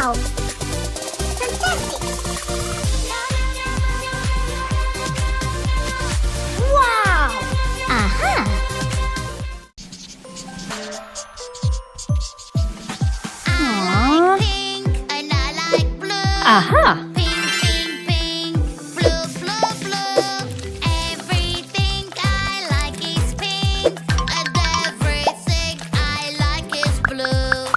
Wow! Fantastic! Wow! Aha! I like pink and I like blue. Aha! Pink, pink, pink, blue, blue, blue. Everything I like is pink, and everything I like is blue.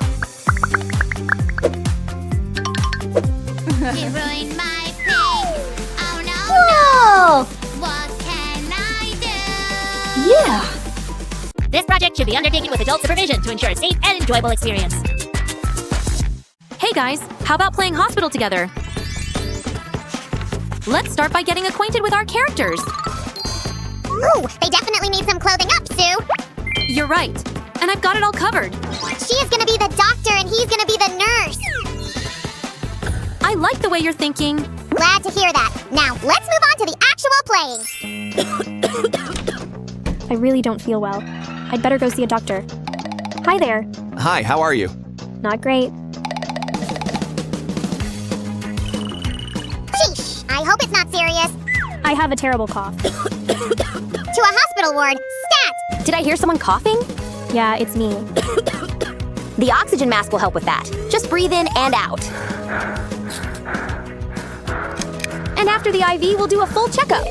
You ruined my pink. Oh no, Whoa! no. What can I do? Yeah! This project should be undertaken with adult supervision to ensure a safe and enjoyable experience. Hey guys, how about playing hospital together? Let's start by getting acquainted with our characters. Ooh, they definitely need some clothing up, Sue. You're right, and I've got it all covered. She is gonna be the doctor and he's gonna be the nurse. I like the way you're thinking. Glad to hear that. Now, let's move on to the actual playing. I really don't feel well. I'd better go see a doctor. Hi there. Hi, how are you? Not great. Sheesh, I hope it's not serious. I have a terrible cough. To a hospital ward. Stat! Did I hear someone coughing? Yeah, it's me. The oxygen mask will help with that. Just breathe in and out. And after the IV, we'll do a full checkup.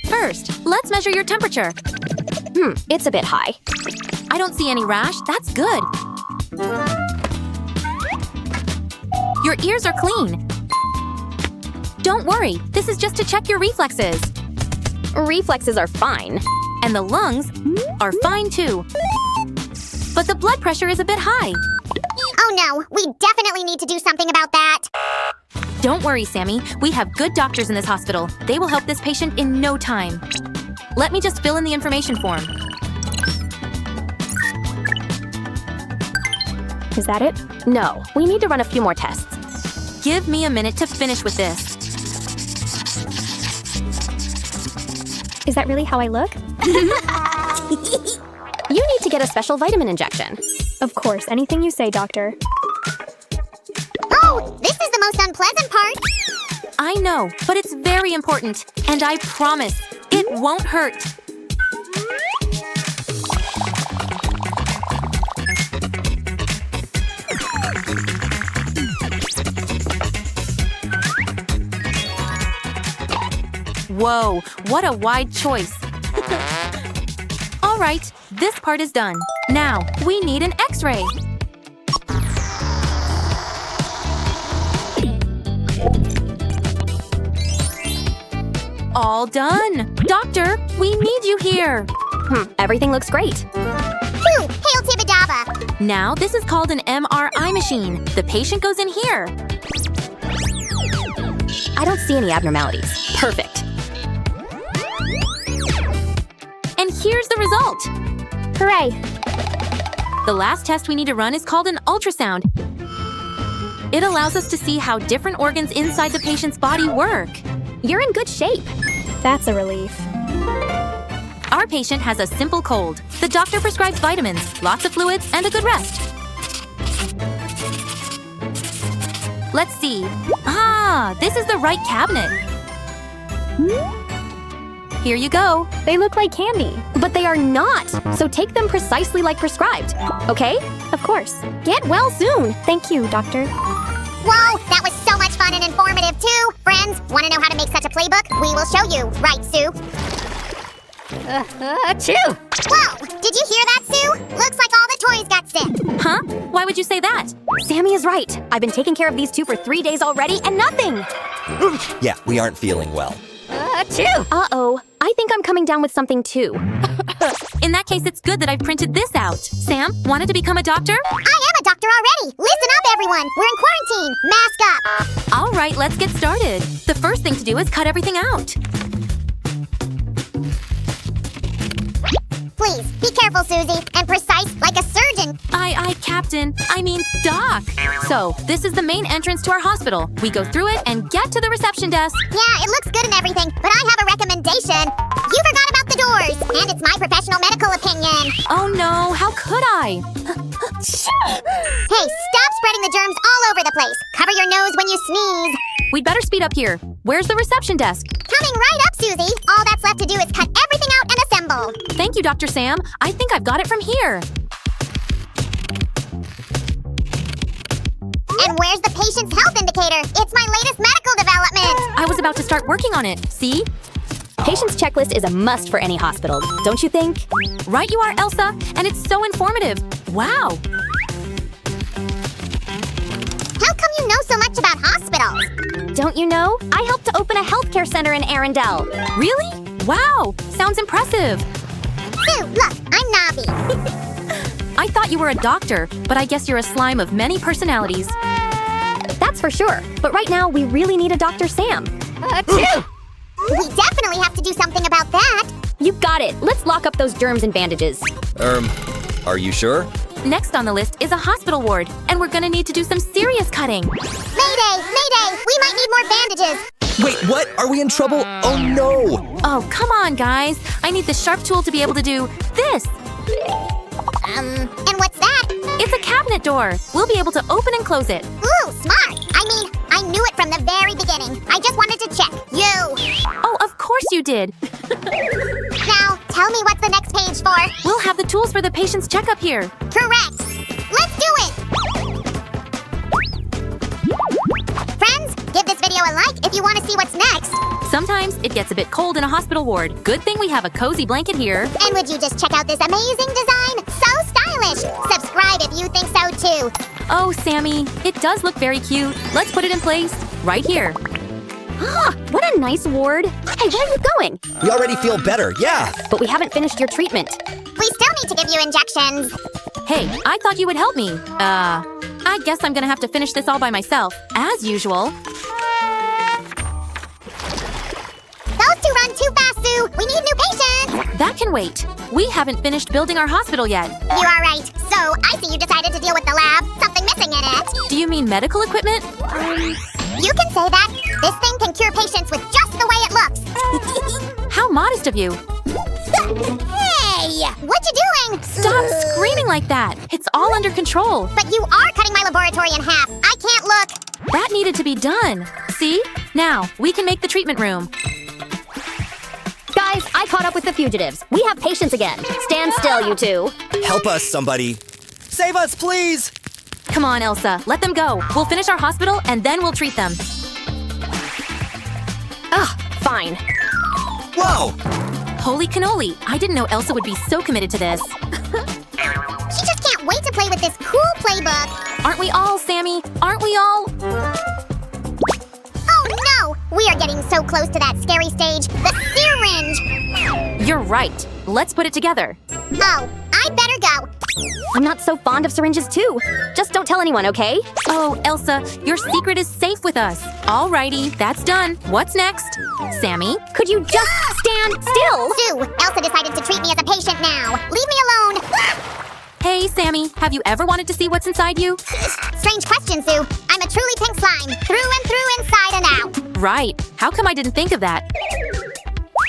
First, let's measure your temperature. It's a bit high. I don't see any rash. That's good. Your ears are clean. Don't worry. This is just to check your reflexes. Reflexes are fine. And the lungs are fine too. But the blood pressure is a bit high. Oh no, we definitely need to do something about that. Don't worry, Sammy. We have good doctors in this hospital. They will help this patient in no time. Let me just fill in the information form. Is that it? No, we need to run a few more tests. Give me a minute to finish with this. Is that really how I look? You need to get a special vitamin injection. Of course, anything you say, doctor. Oh, this is the most unpleasant part. I know, but it's very important. And I promise, it won't hurt. Whoa, what a wide choice. All right, this part is done. Now, we need an X-ray. All done. Doctor, we need you here. Everything looks great. Phew, hail Tibidaba. Now, this is called an MRI machine. The patient goes in here. I don't see any abnormalities. Perfect. And here's the result. Hooray! The last test we need to run is called an ultrasound. It allows us to see how different organs inside the patient's body work. You're in good shape. That's a relief. Our patient has a simple cold. The doctor prescribes vitamins, lots of fluids, and a good rest. Let's see. Ah, this is the right cabinet. Here you go. They look like candy. But they are not. So take them precisely like prescribed. Okay? Of course. Get well soon. Thank you, doctor. Whoa, that was so much fun and informative too. Friends, want to know how to make such a playbook? We will show you. Right, Sue? Achoo! Whoa, did you hear that, Sue? Looks like all the toys got sick. Huh? Why would you say that? Sammy is right. I've been taking care of these two for 3 days already and nothing. Yeah, we aren't feeling well. Achoo! Uh-oh. I think I'm coming down with something too. In that case, it's good that I've printed this out. Sam, wanted to become a doctor? I am a doctor already. Listen up, everyone. We're in quarantine. Mask up. All right, let's get started. The first thing to do is cut everything out. Please, be careful, Susie, and precise like a surgeon. Captain, I mean, Doc. So, this is the main entrance to our hospital. We go through it and get to the reception desk. Yeah, it looks good and everything, but I have a recommendation. You forgot about the doors. And it's my professional medical opinion. Oh no, how could I? Hey, stop spreading the germs all over the place. Cover your nose when you sneeze. We'd better speed up here. Where's the reception desk? Coming right up, Susie. All that's left to do is cut everything out and assemble. Thank you, Dr. Sam. I think I've got it from here. And where's the patient's health indicator? It's my latest medical development. I was about to start working on it. See? Patient's checklist is a must for any hospital, don't you think? Right you are, Elsa. And it's so informative. Wow. How come you know so much about hospitals? Don't you know? I helped to open a healthcare center in Arendelle. Really? Wow. Sounds impressive. Sue, look, I'm Navi. I thought you were a doctor, but I guess you're a slime of many personalities. That's for sure. But right now, we really need a Dr. Sam. We definitely have to do something about that. You got it. Let's lock up those germs and bandages. Are you sure? Next on the list is a hospital ward, and we're gonna need to do some serious cutting. Mayday! Mayday! We might need more bandages. Wait, what? Are we in trouble? Oh no! Oh, come on, guys. I need the sharp tool to be able to do this. And what's that? It's a cabinet door. We'll be able to open and close it. Ooh, smart. I mean, I knew it from the very beginning. I just wanted to check. You. Oh, of course you did. Now, tell me what's the next page for. We'll have the tools for the patient's checkup here. Correct. Let's do it. Friends, give this video a like if you want to see what's next. Sometimes it gets a bit cold in a hospital ward. Good thing we have a cozy blanket here. And would you just check out this amazing design? So stylish. Subscribe if you think so too. Oh, Sammy, it does look very cute. Let's put it in place right here. Ah, what a nice ward. Hey, where are you going? We already feel better, yeah! But we haven't finished your treatment. We still need to give you injections. Hey, I thought you would help me. I guess I'm gonna have to finish this all by myself, as usual. Those two run too fast, Sue. We need new patients. That can wait. We haven't finished building our hospital yet. You are right. So, I see you decided to deal with the lab. Something missing in it. Do you mean medical equipment? You can say that. This thing can cure patients with just the way it looks. How modest of you. Hey! What you doing? Stop screaming like that. It's all under control. But you are cutting my laboratory in half. I can't look. That needed to be done. See? Now, we can make the treatment room. Guys, I caught up with the fugitives. We have patients again. Stand still, you two. Help us, somebody! Save us, please! Come on, Elsa. Let them go. We'll finish our hospital, and then we'll treat them. Ugh, fine. Whoa! Holy cannoli. I didn't know Elsa would be so committed to this. She just can't wait to play with this cool playbook. Aren't we all, Sammy? Aren't we all? Oh no! We are getting so close to that scary stage. The syringe! You're right. Let's put it together. Oh, I better go. I'm not so fond of syringes too. Just don't tell anyone, okay? Oh, Elsa, your secret is safe with us. Alrighty, that's done. What's next? Sammy? Could you just stand still? Sue, Elsa decided to treat me as a patient now. Leave me alone. Hey, Sammy, have you ever wanted to see what's inside you? Strange question, Sue. I'm a truly pink slime. Through and through, inside and out. Right. How come I didn't think of that?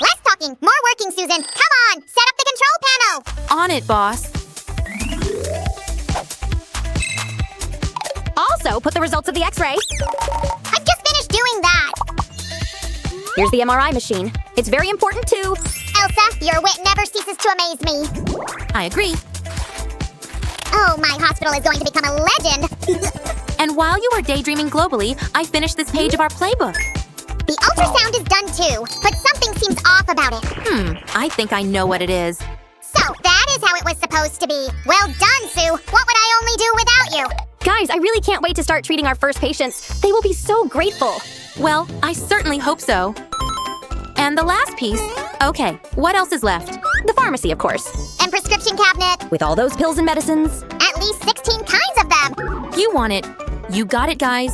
Less talking, more working, Susan. Come on, set up the control panel. On it, boss. Also, put the results of the x-ray. I've just finished doing that. Here's the MRI machine. It's very important too. Elsa, your wit never ceases to amaze me. I agree. Oh, my hospital is going to become a legend. And while you are daydreaming globally, I finished this page of our playbook. The ultrasound is done too, but something seems off about it. I think I know what it is. So, that is how it was supposed to be. Well done, Sue. What would I only do without you? Guys, I really can't wait to start treating our first patients. They will be so grateful. Well, I certainly hope so. And the last piece. Okay, what else is left? The pharmacy, of course. And prescription cabinet. With all those pills and medicines. At least 16 kinds of them. You want it. You got it, guys.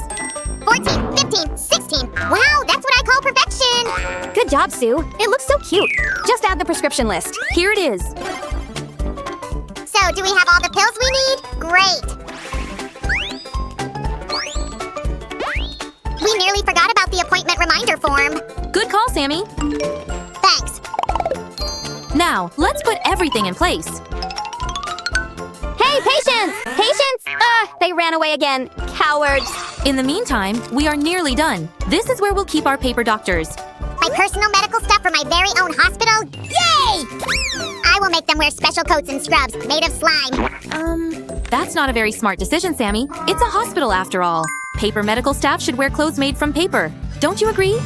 14, 15, 16. Wow, that's what I call perfection. Good job, Sue. It looks so cute. Just add the prescription list. Here it is. So, do we have all the pills we need? Great. We nearly forgot about the appointment reminder form. Good call, Sammy. Thanks. Now, let's put everything in place. Hey, patients! Patients! They ran away again. Cowards. In the meantime, we are nearly done. This is where we'll keep our paper doctors. My personal medical stuff for my very own hospital? Yay! I will make them wear special coats and scrubs made of slime. That's not a very smart decision, Sammy. It's a hospital after all. Paper medical staff should wear clothes made from paper. Don't you agree?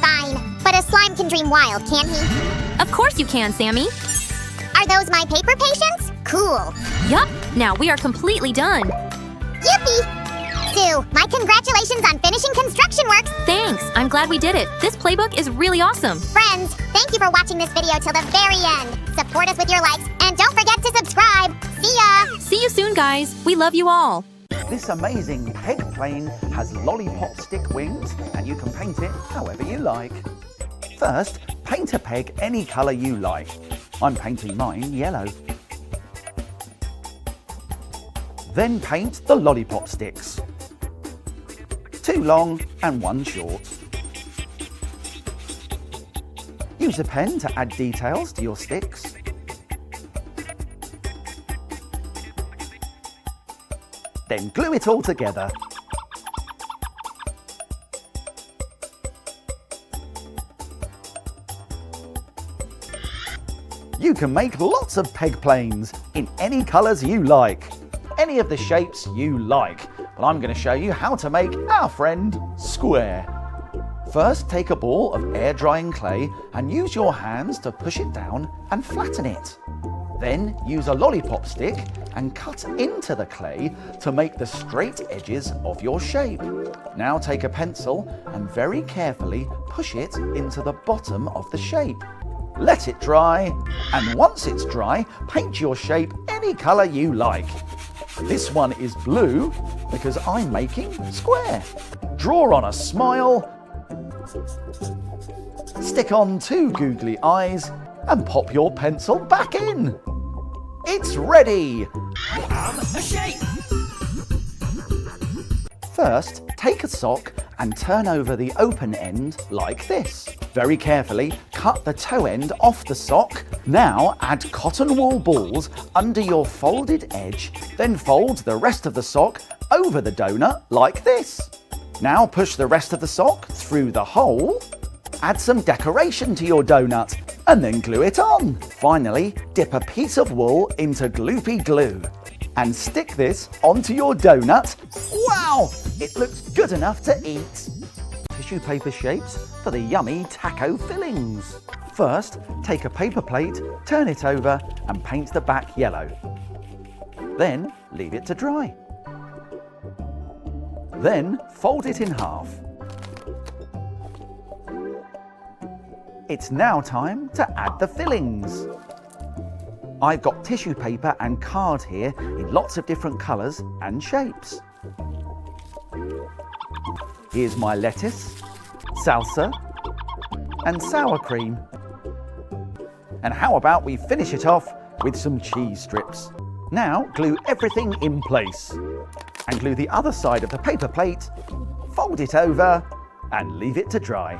Fine. But a slime can dream wild, can't he? Of course you can, Sammy. Are those my paper patients? Cool. Yup. Now we are completely done. Yippee! Sue, my congratulations on finishing construction work. Thanks. I'm glad we did it. This playbook is really awesome. Friends, thank you for watching this video till the very end. Support us with your likes, and don't forget to subscribe. See ya! See you soon, guys. We love you all. This amazing peg plane has lollipop stick wings, and you can paint it however you like. First, paint a peg any colour you like. I'm painting mine yellow. Then paint the lollipop sticks. 2 long and 1 short. Use a pen to add details to your sticks. Then glue it all together. You can make lots of peg planes in any colours you like. Any of the shapes you like. But I'm going to show you how to make our friend square. First, take a ball of air drying clay and use your hands to push it down and flatten it. Then use a lollipop stick and cut into the clay to make the straight edges of your shape. Now take a pencil and very carefully push it into the bottom of the shape. Let it dry, and once it's dry, paint your shape any colour you like. This one is blue because I'm making square. Draw on a smile, stick on 2 googly eyes, and pop your pencil back in. It's ready! A shape! First, take a sock and turn over the open end like this. Very carefully, cut the toe end off the sock. Now add cotton wool balls under your folded edge, then fold the rest of the sock over the donut like this. Now push the rest of the sock through the hole. Add some decoration to your donut and then glue it on. Finally, dip a piece of wool into gloopy glue and stick this onto your donut. Wow! It looks good enough to eat. Tissue paper shapes for the yummy taco fillings. First, take a paper plate, turn it over and paint the back yellow. Then leave it to dry. Then fold it in half. It's now time to add the fillings. I've got tissue paper and card here in lots of different colours and shapes. Here's my lettuce, salsa and sour cream. And how about we finish it off with some cheese strips. Now glue everything in place and glue the other side of the paper plate, fold it over and leave it to dry.